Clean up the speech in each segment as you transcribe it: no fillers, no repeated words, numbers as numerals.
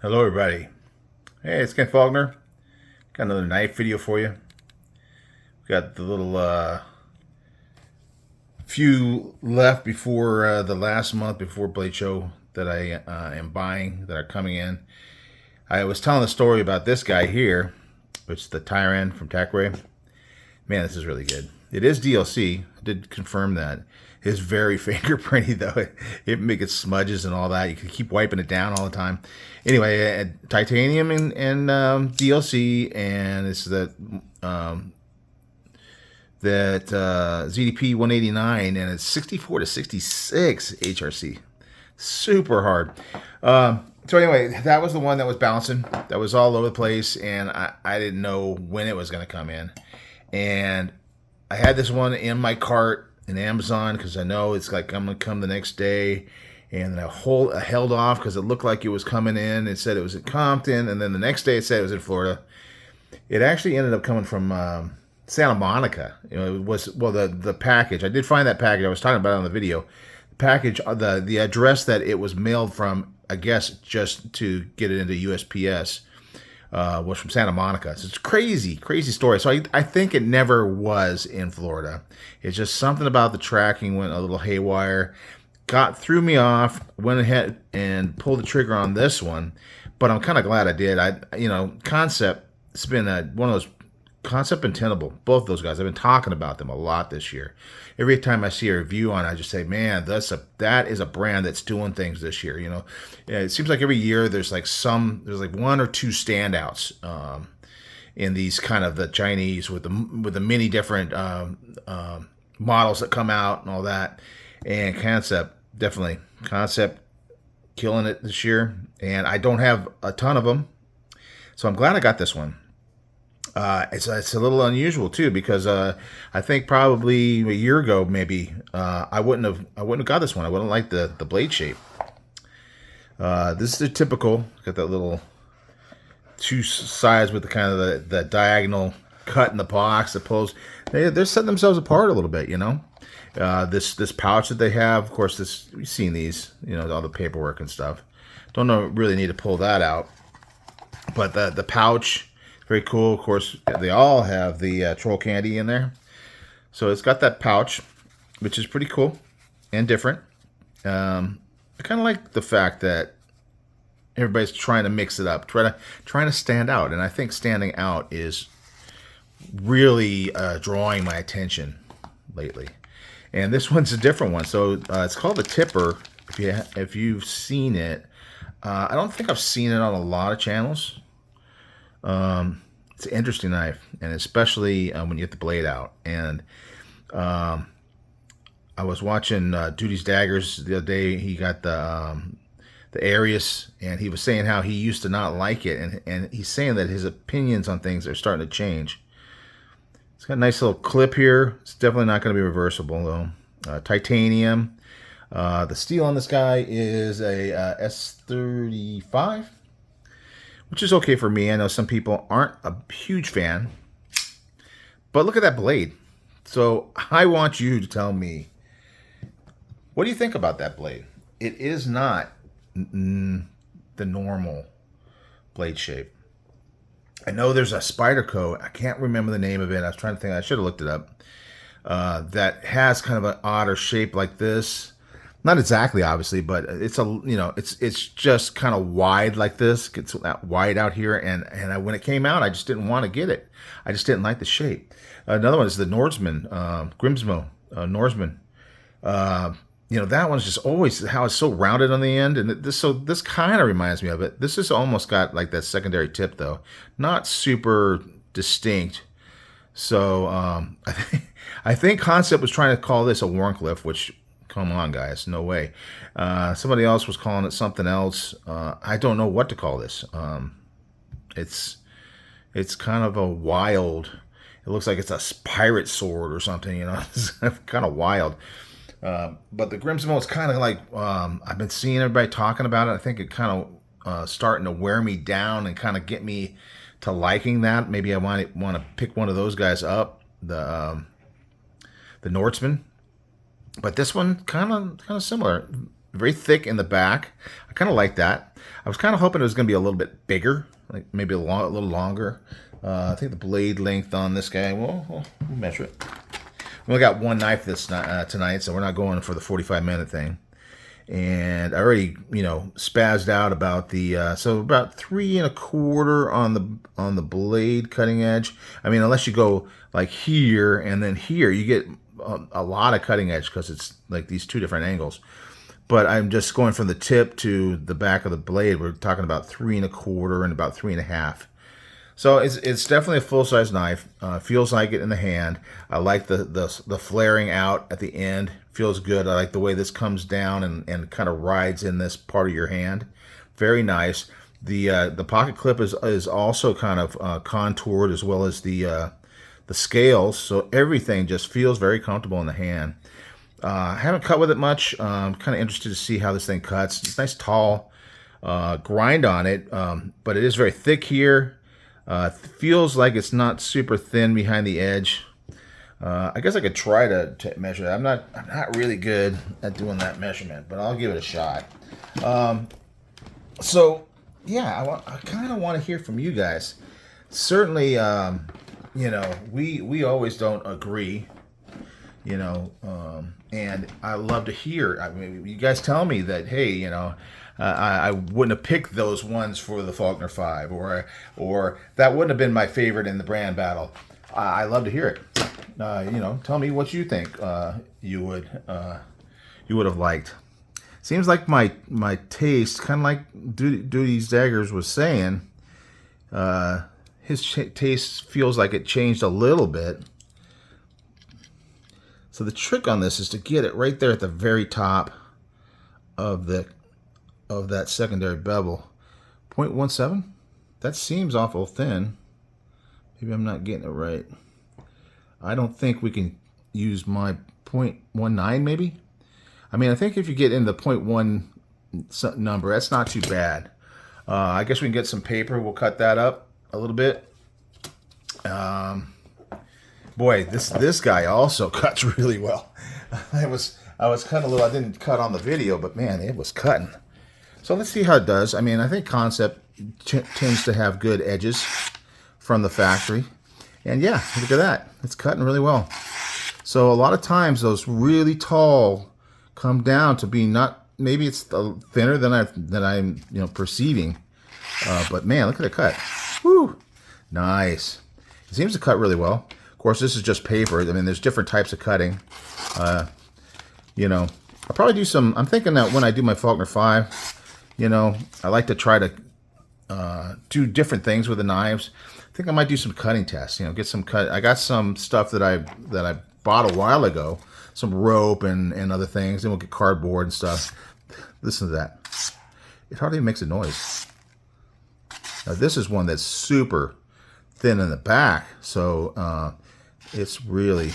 Hello everybody. Hey, it's Ken Faulkner. Got another knife video for you. Got the little few left before the last month before Blade Show that I am buying that are coming in. I was telling the story about this guy here, which is the Tyran from TechRay. Man, this is really good. It is DLC. I did confirm that. It's very fingerprinty though. It makes smudges and all that. You can keep wiping it down all the time. Anyway, titanium and DLC, and it's that ZDP 189, and it's 64 to 66 HRC. Super hard. So anyway, that was the one that was bouncing. That was all over the place, and I didn't know when it was going to come in. And I had this one in my cart in Amazon because I know it's like I'm going to come the next day. And I held off because it looked like it was coming in. It said it was at Compton, and then the next day it said it was in Florida. It actually ended up coming from Santa Monica. You know, it was, well, the package. I did find that package. I was talking about it on the video. The package, the address that it was mailed from, I guess, just to get it into USPS, was from Santa Monica. So it's crazy story. So I think it never was in Florida. It's just something about the tracking went a little haywire. Threw me off. Went ahead and pulled the trigger on this one, but I'm kind of glad I did. Kansept. It's been one of those. Kansept and Tenable, both those guys. I've been talking about them a lot this year. Every time I see a review on it, I just say, man, that is a brand that's doing things this year. You know, it seems like every year there's like one or two standouts in these kind of the Chinese with the many different models that come out and all that. And Kansept, definitely Kansept killing it this year. And I don't have a ton of them, so I'm glad I got this one. It's a little unusual too because I think probably a year ago maybe I wouldn't have got this one. I wouldn't like the blade shape. This is the typical. Got that little two sides with the kind of the diagonal cut in the box that pulls. They're setting themselves apart a little bit, you know. This pouch that they have, of course, we've seen these, you know, all the paperwork and stuff. Don't know, really need to pull that out, but the pouch, very cool. Of course, they all have the troll candy in there, so it's got that pouch, which is pretty cool and different. I kind of like the fact that everybody's trying to mix it up, trying to stand out, and I think standing out is really drawing my attention lately. And this one's a different one. So it's called the Tipper. If you've seen it, I don't think I've seen it on a lot of channels. It's an interesting knife, and especially when you get the blade out. And I was watching Duty's Daggers the other day. He got the Arius, and he was saying how he used to not like it, and he's saying that his opinions on things are starting to change. It's got a nice little clip here. It's definitely not going to be reversible though. Titanium. The steel on this guy is a S35, which is okay for me. I know some people aren't a huge fan, but look at that blade. So I want you to tell me, what do you think about that blade? It is not the normal blade shape. I know there's a Spyderco. I can't remember the name of it. I was trying to think. I should have looked it up. That has kind of an odder shape like this. Not exactly, obviously, but it's it's just kind of wide like this. It gets that wide out here, and when it came out, I just didn't want to get it. I just didn't like the shape. Another one is the Norseman, Grimsmo, Norseman. That one's just always how it's so rounded on the end, and this kind of reminds me of it. This has almost got like that secondary tip though, not super distinct. So I think Kansept was trying to call this a Warncliffe, which, come on guys, no way. Somebody else was calling it something else. I don't know what to call this. It's kind of a wild. It looks like it's a pirate sword or something. You know, it's kind of wild. But the Grimsmo is kind of like, I've been seeing everybody talking about it. I think it kind of starting to wear me down and kind of get me to liking that. Maybe I want to pick one of those guys up, the Norseman. But this one kind of similar, very thick in the back. I kind of like that. I was kind of hoping it was going to be a little bit bigger, like maybe a little longer. I think the blade length on this guy, we'll measure it. We only got one knife tonight, so we're not going for the 45-minute thing. And I already, spazzed out about the so about 3 1/4 on the blade cutting edge. I mean, unless you go like here and then here, you get a lot of cutting edge because it's like these two different angles. But I'm just going from the tip to the back of the blade. We're talking about 3 1/4 and about 3 1/2. So it's definitely a full-size knife. Feels like it in the hand. I like the flaring out at the end. Feels good. I like the way this comes down and kind of rides in this part of your hand. Very nice. The pocket clip is also kind of contoured, as well as the scales. So everything just feels very comfortable in the hand. I haven't cut with it much. I'm kind of interested to see how this thing cuts. It's nice tall grind on it, but it is very thick here. Feels like it's not super thin behind the edge. I guess I could try to measure it. I'm not really good at doing that measurement, but I'll give it a shot. So yeah, I kind of want to hear from you guys. Certainly, we always don't agree, and I love to hear. I mean, you guys tell me that, hey, I wouldn't have picked those ones for the Faulkner 5, or that wouldn't have been my favorite in the brand battle. I love to hear it. Tell me what you think you would have liked. Seems like my taste, kind of like Duty's Daggers was saying, his taste feels like it changed a little bit. So the trick on this is to get it right there at the very top of that secondary bevel. 0.17? That seems awful thin. Maybe I'm not getting it right. I don't think we can use my 0.19 maybe. I mean, I think if you get into the 0.1 number, that's not too bad. I guess we can get some paper. We'll cut that up a little bit. Boy, this guy also cuts really well. I was cutting a little. I didn't cut on the video, but man, it was cutting. So let's see how it does. I mean, I think Kansept tends to have good edges from the factory. And yeah, look at that. It's cutting really well. So a lot of times those really tall come down to being not, maybe it's thinner than I'm perceiving. But man, look at the cut. Woo! Nice. It seems to cut really well. Of course, this is just paper. I mean, there's different types of cutting. I'll probably do some, I'm thinking that when I do my Faulkner 5, I like to try to do different things with the knives. I think I might do some cutting tests, get some cut. I got some stuff that I bought a while ago, some rope and other things. Then we'll get cardboard and stuff. Listen to that. It hardly makes a noise. Now this is one that's super thin in the back, so it's really,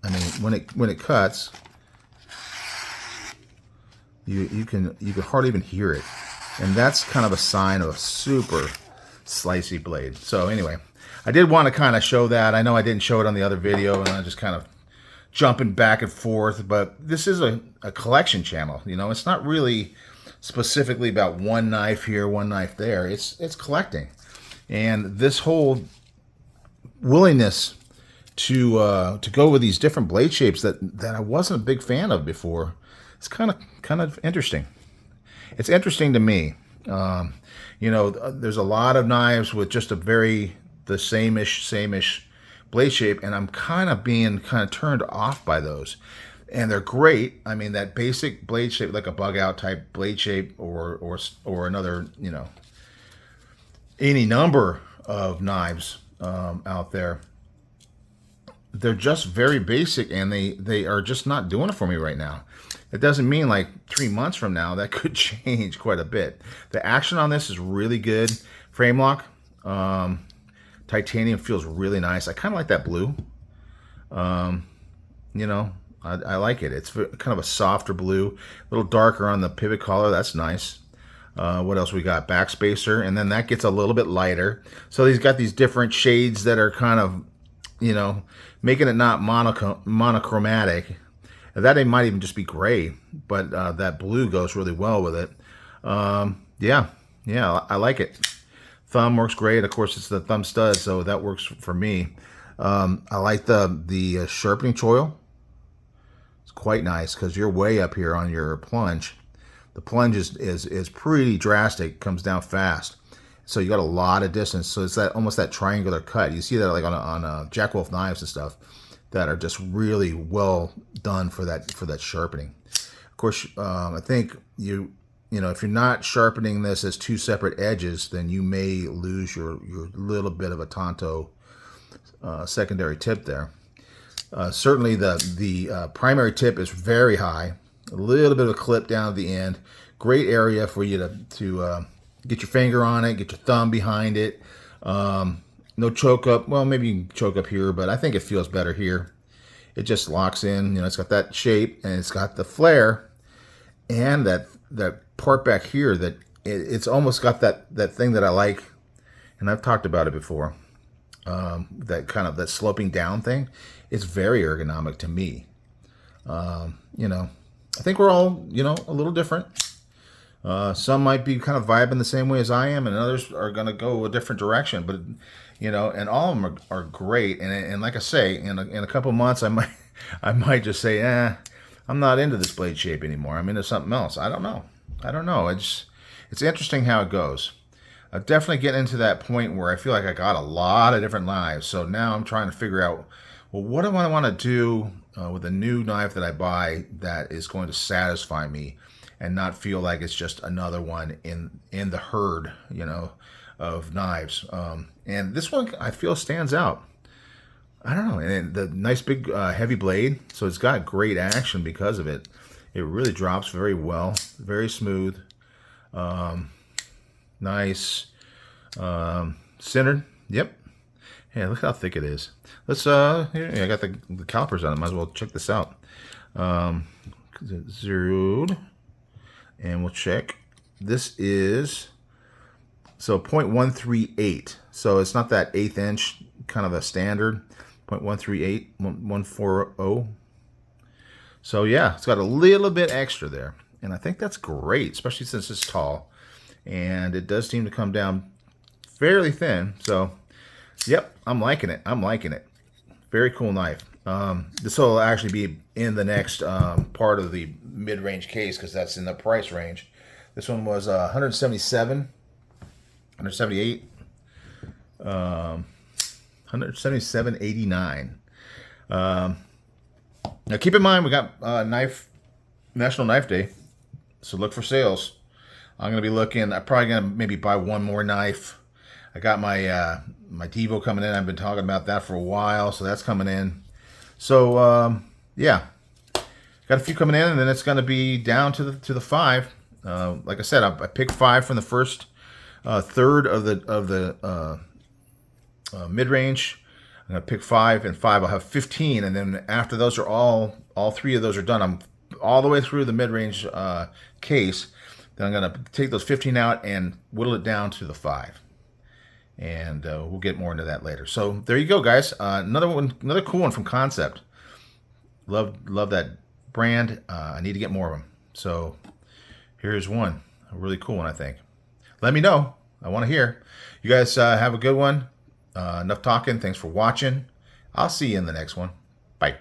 I mean, when it cuts, you can hardly even hear it, and that's kind of a sign of a super slicey blade. So anyway, I did want to kind of show that. I know I didn't show it on the other video, and I'm just kind of jumping back and forth, but this is a collection channel. It's not really specifically about one knife here, one knife there. It's collecting, and this whole willingness to go with these different blade shapes that I wasn't a big fan of before. It's kind of interesting. It's interesting to me. There's a lot of knives with just the same-ish blade shape, and I'm kind of turned off by those. And they're great. I mean, that basic blade shape, like a bug out type blade shape, or another, any number of knives out there. They're just very basic, and they are just not doing it for me right now. It doesn't mean like 3 months from now that could change quite a bit. The action on this is really good. Frame lock, titanium feels really nice. I kind of like that blue. I like it. It's kind of a softer blue, a little darker on the pivot collar. That's nice. What else we got? Backspacer, and then that gets a little bit lighter. So he's got these different shades that are kind of, making it not monochromatic. That it might even just be gray, but that blue goes really well with it. Yeah, I like it. Thumb works great. Of course, it's the thumb stud, so that works for me. I like the sharpening choil. It's quite nice because you're way up here on your plunge. The plunge is pretty drastic, comes down fast. So you got a lot of distance. So it's that almost that triangular cut. You see that like on Jack Wolf knives and stuff that are just really well done for that sharpening. Of course, I think you know, if you're not sharpening this as two separate edges, then you may lose your little bit of a Tonto secondary tip there. Certainly the primary tip is very high. A little bit of a clip down at the end. Great area for you to get your finger on it, get your thumb behind it. No choke up. Well, maybe you can choke up here, but I think it feels better here. It just locks in. You know, it's got that shape and it's got the flare and that part back here that it's almost got that thing that I like, and I've talked about it before. That kind of that sloping down thing. It's very ergonomic to me. You know, I think we're all, you know, a little different. Some might be kind of vibing the same way as I am, and others are going to go a different direction. But, you know, and all of them are great. And like I say, in a couple months, I might just say, I'm not into this blade shape anymore. I'm into something else. I don't know. It's interesting how it goes. I'm definitely getting into that point where I feel like I got a lot of different knives. So now I'm trying to figure out, well, what do I want to do with a new knife that I buy that is going to satisfy me and not feel like it's just another one in the herd, you know, of knives. And this one I feel stands out. I don't know. And the nice big heavy blade, so it's got great action because of it. It really drops very well, very smooth. Nice. Centered. Yep. Yeah, look how thick it is. Let's here, I got the calipers on it. Might as well check this out. Zeroed. And we'll check. This is so 0.138. So it's not that 1/8 inch kind of a standard. 0.138, 140. So yeah, it's got a little bit extra there. And I think that's great, especially since it's tall. And it does seem to come down fairly thin. So, yep, I'm liking it. I'm liking it. Very cool knife. This will actually be in the next part of the mid-range case because that's in the price range. This one was 177, 178, 177.89. Now keep in mind we got National Knife Day, so look for sales. I'm gonna be looking. I'm probably gonna maybe buy one more knife. I got my my Devo coming in. I've been talking about that for a while, so that's coming in. So yeah, got a few coming in, and then it's gonna be down to the 5. Like I said, I picked 5 from the first third of the mid range. I'm gonna pick 5 and 5. I'll have 15, and then after those are all 3 of those are done, I'm all the way through the mid range case. Then I'm gonna take those 15 out and whittle it down to the 5. And we'll get more into that later. So there you go, guys. Another cool one from Kansept. Love that brand. I need to get more of them. So here's one, a really cool one, I think. Let me know. I want to hear. You guys have a good one. Enough talking. Thanks for watching. I'll see you in the next one. Bye.